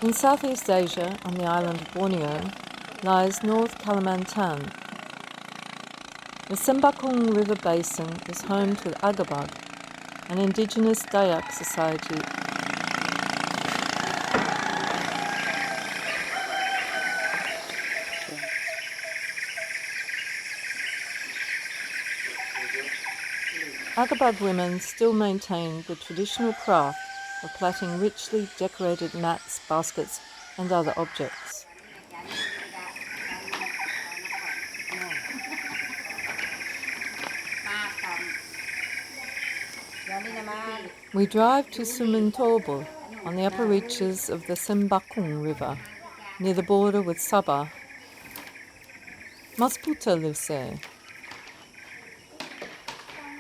In Southeast Asia, on the island of Borneo, lies North Kalimantan. The Sembakung River Basin is home to Agabag, an indigenous Dayak society. Agabag women still maintain the traditional craft of plaiting richly decorated mats, baskets, and other objects. We drive to Sumentobo on the upper reaches of the Sembakung River, near the border with Sabah. Masputa lives there.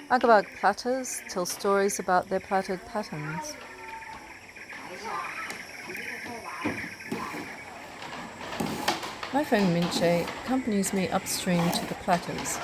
Agabag platters tell stories about their plaited patterns. My friend Minche accompanies me upstream to the platters.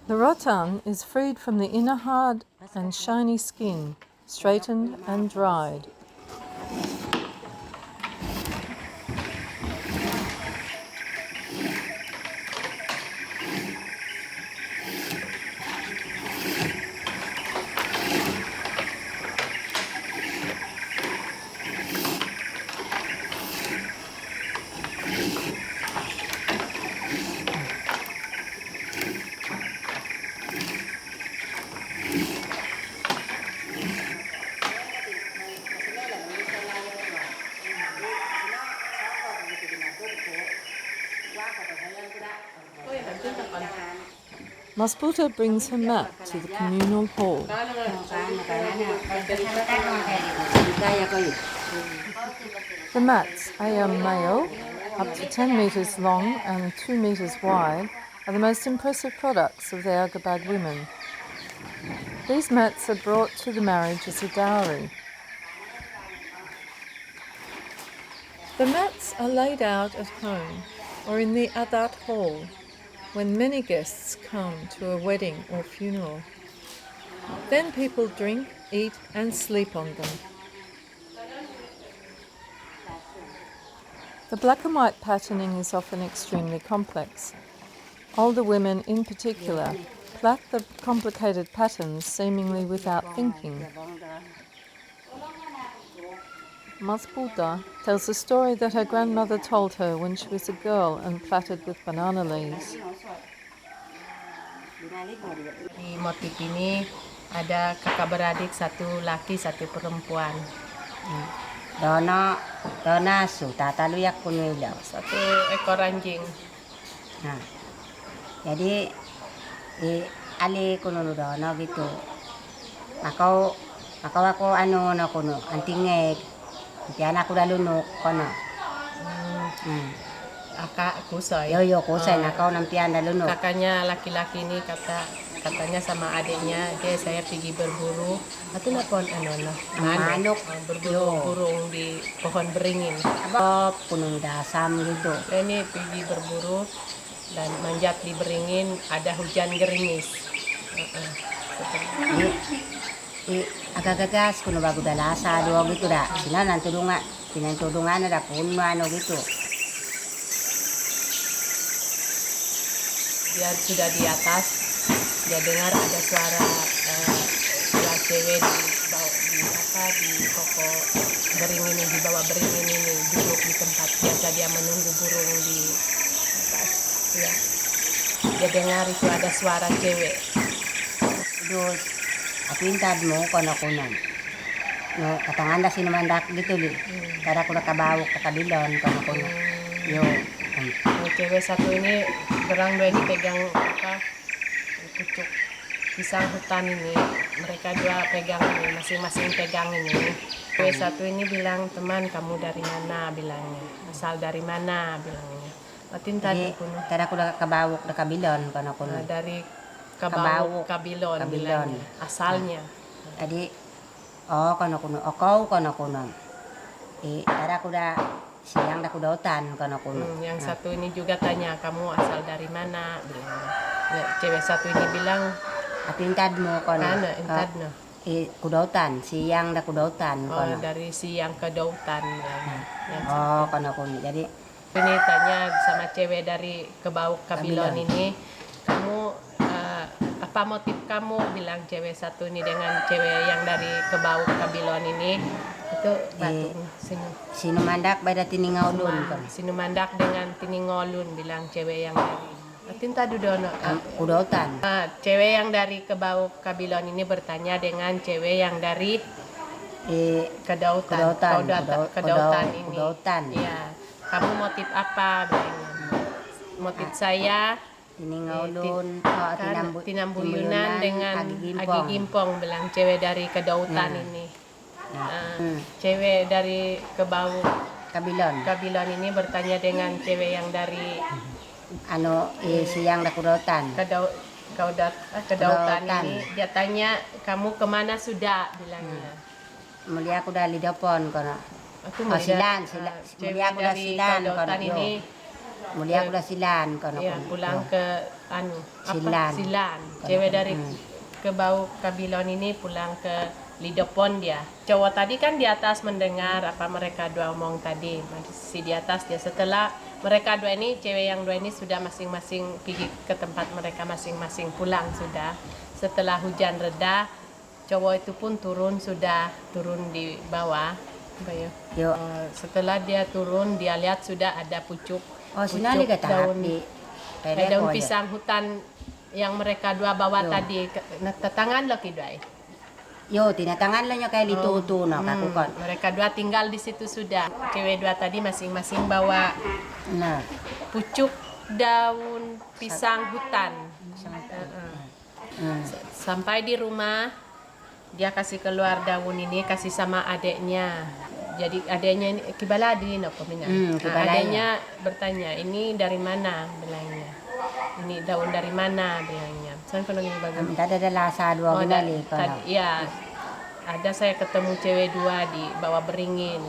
The rattan is freed from the inner hard and shiny skin, straightened and dried. Masputa brings her mat to the communal hall. The mats, ayam mayo, up to 10 metres long and 2 metres wide, are the most impressive products of the Agabag women. These mats are brought to the marriage as a dowry. The mats are laid out at home or in the adat hall when many guests come to a wedding or funeral. Then people drink, eat and sleep on them. The black and white patterning is often extremely complex. Older women in particular plait the complicated patterns seemingly without thinking. Masputa tells a story that her grandmother told her when she was a girl and plaited with banana leaves. Di motif ini ada kakak beradik, satu laki, satu perempuan. Dona su tata luyak kunwilaw. Satu ekor anjing. Nah, jadi ali kuno dono gitu. Ako ano na kuno antingeg. Kaya aku dah lunok kono. Kakak kusai. Yo kusay na kau nampian dah lunok. Kakaknya laki-laki ini katanya sama adiknya dia saya pergi berburu. Atau napon manuk berburu burung di pohon beringin. Kuno dasam gitu. Ini pergi berburu dan manjat di beringin, ada hujan gerimis. Agak gagas kuno bago dalasa dua gitu dah. Pinantudungan ada puno ano gitu. Dia sudah di atas, dia dengar ada suara cewek di pokok beringin ini, di bawah beringin ini, duduk di tempat biasa dia menunggu burung di atas. Ya. Dia dengar itu ada suara cewek. Terus aku intad mo kono. No, katanganda sinumandak gitu li. Kada ko nakabawok kakabilon kono. Yo. Cewek satu ini berang dua dipegang pucuk pisang hutan ini. Mereka dua pegang ini, masing-masing pegang ini. Cewek satu ini bilang, teman kamu dari mana bilangnya, asal dari mana bilangnya. Batin tadi Jadi kuno. tada kuda kabawok da kabilon kono kuno. Dari Kabawok, Kabilon Kabilon. bilangnya, asalnya. Jadi kono kuno okau kono kuno. Tada kuda siang da kudotan kono kuno. Yang satu ini juga tanya, kamu asal dari mana bilangnya. Ya, cewek satu ini bilang, Apintad mo kono. mana intad no. Kudotan, siang da kudotan Oh, kono. dari siang ke Dautan bilangnya. Yang Kono kuno. Jadi ini tanya sama cewek dari Kebauk Kabilon Kabilon. ini, kamu apa motif kamu bilang cewek satu ini dengan cewek yang dari Kebauk Kabilon ini itu batu sinumandak bada tiningaulun kono. Sinumandak dengan Tiningolun bilang cewek yang dari Tinta Dudono. Kudotan. Cewek yang dari Kebauk Kabilon ini bertanya dengan cewek yang dari Kedautan. Kedautan ini. Kudotan. Iya. Kamu motif apa bilangnya? Motif saya Tiningaulun, tinambuyunan dengan Agi Gimpong bilang cewek dari Kedautan ini. Cewek dari Kebauk Kabilon. ini bertanya dengan cewek yang dari Siang da kudotan. Kedautan ini. Dia tanya, kamu kemana sudah bilangnya. Mulia aku dah lidopon kono. Aku Silan. cewek Mulia aku dah dari silan Kedautan kono. ini Mulia aku dah silan kono. ya, pulang ke Silan. Silan. Cewek dari Kebauk Kabilon ini pulang ke Lidopon dia. Cowok tadi kan di atas mendengar apa mereka dua omong tadi. Masih di atas dia. Setelah mereka dua ini, cewek yang dua ini sudah masing-masing pergi ke tempat mereka masing-masing pulang sudah. Setelah hujan reda, cowok itu pun turun di bawah. Setelah dia turun, dia lihat sudah ada pucuk Sinali ka daun daun pisang hutan yang mereka dua bawa tadi. Natatangan lagi dua. Tinatangan lang niya kay lituto no kakukon. Mereka dua tinggal di situ sudah. Cewek dua tadi masing-masing bawa pucuk daun pisang hutan. Sampai di rumah, dia kasih keluar daun ini, kasih sama adeknya. Jadi adeknya ini kibaladi no peminat. Adeknya bertanya, ini dari mana bilangnya. Ini daun dari mana bilangnya. Saya kalau ini bagaimana? Ada lasa dua ginali Iya. Ada saya ketemu cewek dua di bawah beringin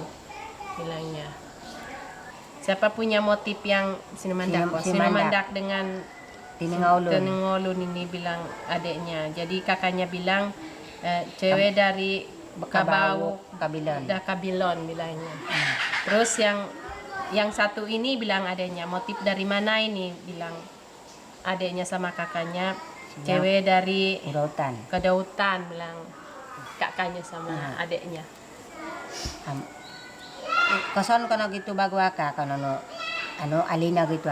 bilangnya. Siapa punya motif yang Sinumandak dengan Tiningolun ini bilang adeknya. Jadi kakaknya bilang cewek dari Kabilon bilangnya. Terus yang satu ini bilang adeknya, motif dari mana ini bilang adeknya sama kakaknya. Cewek dari Kedautan bilang kakaknya sama adeknya. Koson kono gitu bago aka kono alina gitu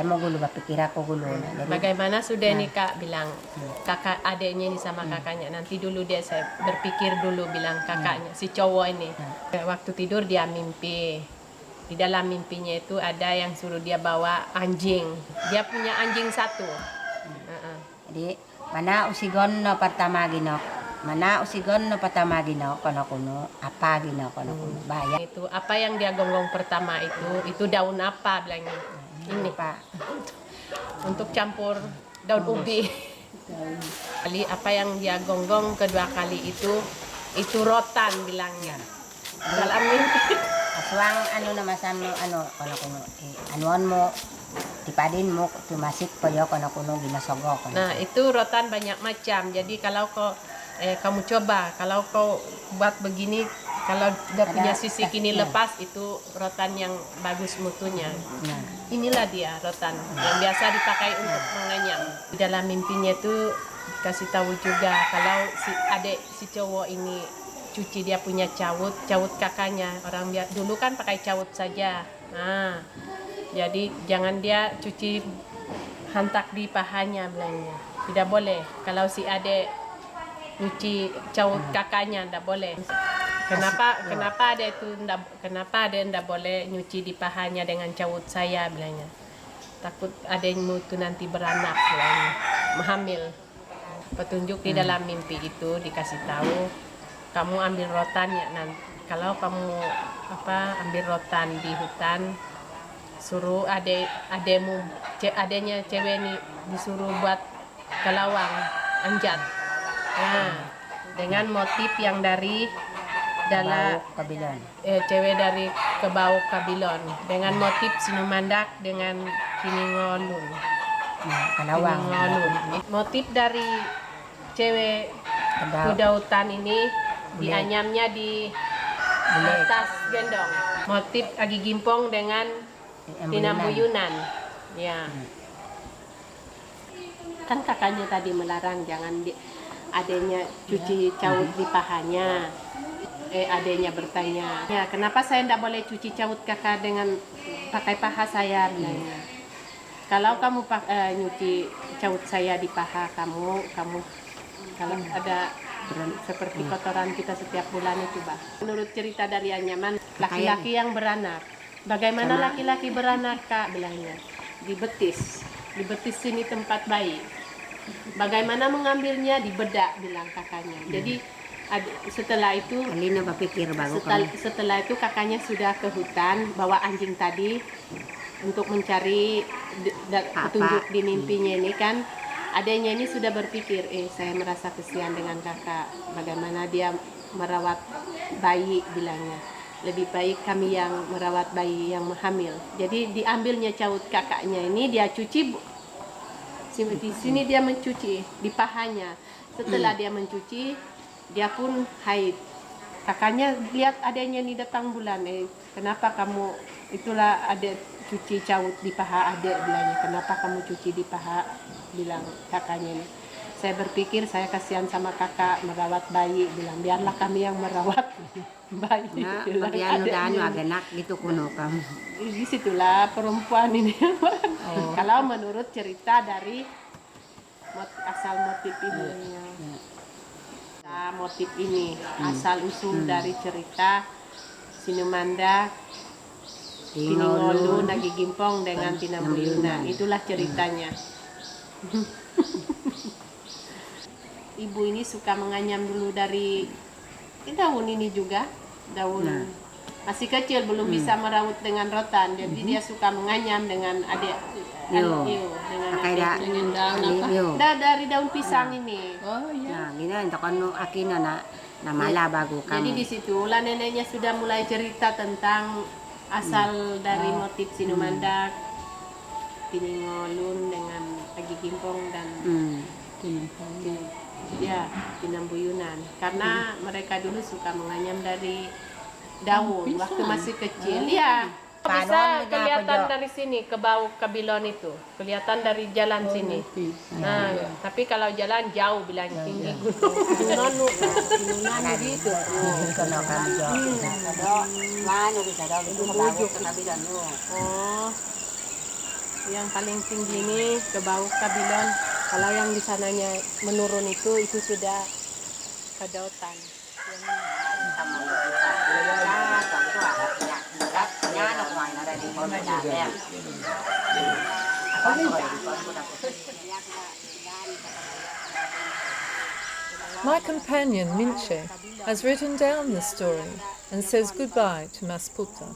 mo gulo ba pikira ko gulo na. Jadi Bagaimana sudah nih Kak bilang kakak adeknya ini sama kakaknya. Nanti dulu dia saya berpikir dulu bilang kakaknya si cowok ini. Waktu tidur dia mimpi. Di dalam mimpinya itu ada yang suruh dia bawa anjing. Dia punya anjing satu. Jadi mana usigon no pertama gino. Mana usigon no pertama gino kono kuno apa gino kono kuno bayar. Itu apa yang dia gonggong pertama itu daun apa bilangnya. Ini Pak untuk campur daun ubi. Kali apa yang dia gonggong kedua kali itu rotan bilangnya. Dalam mimpi. aswang namasam kono kuno anuan mo tipadin mo tumasik po yo kono kuno ginasogo kono. Nah, itu rotan banyak macam. Jadi kalau kamu coba, kalau kau buat begini, kalau udah punya sisi kini lepas, itu rotan yang bagus mutunya. Inilah dia rotan yang biasa dipakai untuk mengenyam. Di dalam mimpinya itu kasih tahu juga kalau si cowok ini cuci dia punya cawut kakaknya. Orang dulu kan pakai cawut saja. Nah, jadi jangan dia cuci hantak di pahanya bilangnya. Tidak boleh. Kalau si adek nyuci cawut kakaknya ndak boleh. Kenapa ada ndak boleh nyuci di pahanya dengan cawut saya bilangnya. Takut adekmu itu nanti beranak bilangnya, hamil. Petunjuk di dalam mimpi itu dikasih tahu kamu ambil rotan ya nanti kalau kamu ambil rotan di hutan, suruh adenya cewek nih disuruh buat kelawang anjat. Nah, dengan motif yang dari Bau kabilan. cewek dari Kebau Kabilon dengan motif Sinumandak dengan Kiningolun. Kalawang. Kiningolun. Motif dari cewek Kedau. kuda hutan ini dianyamnya di atas gendong. Motif Agi Gimpong dengan Tinambuyunan. Ya. Kan kakaknya tadi melarang jangan adanya cuci caut di pahanya. Adanya bertanya, ya kenapa saya tidak boleh cuci caut kakak dengan pakai paha saya bilangnya. Kalau kamu nyuci caut saya di paha kamu kalau ada seperti kotoran kita setiap bulan itu bah. Menurut cerita dari Anyaman, laki-laki yang beranak. Bagaimana laki-laki beranak kak bilangnya? Di betis sini tempat bayi. Bagaimana mengambilnya di bedak bilang kakaknya. Jadi setelah itu Alina berpikir baru setelah itu kakaknya sudah ke hutan bawa anjing tadi untuk mencari petunjuk di mimpinya ini kan. Adanya ini sudah berpikir, saya merasa kesian dengan kakak, bagaimana dia merawat bayi bilangnya. Lebih baik kami yang merawat bayi yang hamil. Jadi diambilnya caut kakaknya ini dia cuci di sini dia mencuci di pahanya. Setelah dia mencuci dia pun haid. Kakaknya lihat adanya nih datang bulan, kenapa kamu itulah ada cuci caut di paha adek bilangnya, kenapa kamu cuci di paha bilang kakaknya ini. Saya berpikir saya kasihan sama kakak merawat bayi bilang biarlah kami yang merawat bayi. Nah, bilang bagian udah agenak gitu kuno kamu. Di situlah perempuan ini. Kalau menurut cerita dari asal motif ini. Motif ini asal usul dari cerita Sinumandak, Tiningolun, Agi Gimpong dengan Tinambuyunan. Itulah ceritanya. Ibu ini suka menganyam dulu dari daun ini juga, daun masih kecil belum bisa merawat dengan rotan, jadi dia suka menganyam dengan dengan daun dari daun pisang ini. Oh iya. Nah, gini untuk kan akina na mala bago kamu. Jadi di situ lah neneknya sudah mulai cerita tentang asal dari motif Sinumandak, Tiningolun dengan Agi Gimpong dan Tinambuyunan. Karena mereka dulu suka menganyam dari daun waktu masih kecil. Ya. Bisa kelihatan dari sini ke Bau Kabilon itu, kelihatan dari jalan sini. Nah, tapi kalau jalan jauh bilang tinggi gunung. Nonu gitu. Oh, yang paling tinggi ini ke Bau Kabilon. Kalau yang di sananya menurun itu sudah ke Dautan. My companion, Minche, has written down the story and says goodbye to Masputa.